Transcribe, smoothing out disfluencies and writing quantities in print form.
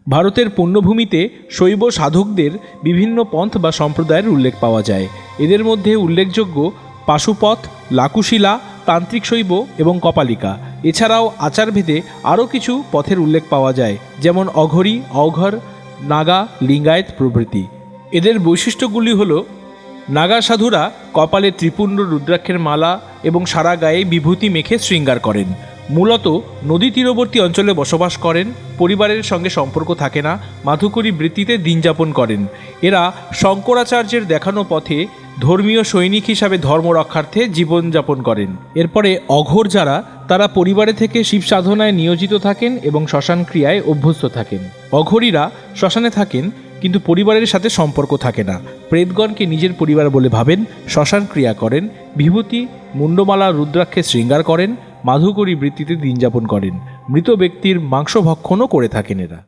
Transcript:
ভারতের পুণ্যভূমিতে শৈব সাধকদের বিভিন্ন পন্থ বা সম্প্রদায়ের উল্লেখ পাওয়া যায়। এদের মধ্যে উল্লেখযোগ্য পাশুপথ, লাকুশিলা, তান্ত্রিক শৈব এবং কপালিকা। এছাড়াও আচারভেদে আরও কিছু পথের উল্লেখ পাওয়া যায়, যেমন অঘরী, অঘর, নাগা, লিঙ্গায়েত প্রভৃতি। এদের বৈশিষ্ট্যগুলি হল: নাগা সাধুরা কপালে ত্রিপুণ্ড রুদ্রাক্ষের মালা এবং সারা গায়ে বিভূতি মেখে শৃঙ্গার করেন। মূলত নদী তীরবর্তী অঞ্চলে বসবাস করেন, পরিবারের সঙ্গে সম্পর্ক থাকে না, মাধুকরী বৃত্তিতে দিন যাপন করেন। এরা শঙ্করাচার্যের দেখানো পথে ধর্মীয় সৈনিক হিসাবে ধর্ম রক্ষার্থে জীবনযাপন করেন। এরপরে অঘোর যারা, তারা পরিবারে থেকে শিব সাধনায় নিয়োজিত থাকেন এবং শ্মশান ক্রিয়ায় অভ্যস্ত থাকেন। অঘরীরা শ্মশানে থাকেন কিন্তু পরিবারের সাথে সম্পর্ক থাকে না, প্রেতগণকে নিজের পরিবার বলে ভাবেন, শ্মশান ক্রিয়া করেন, বিভূতি, মুন্ডমালা, রুদ্রাক্ষে শৃঙ্গার করেন, মাধুকরী বৃত্তিতে দিন যাপন করেন। মৃত ব্যক্তির মাংস ভক্ষণও করে থাকেন এরা।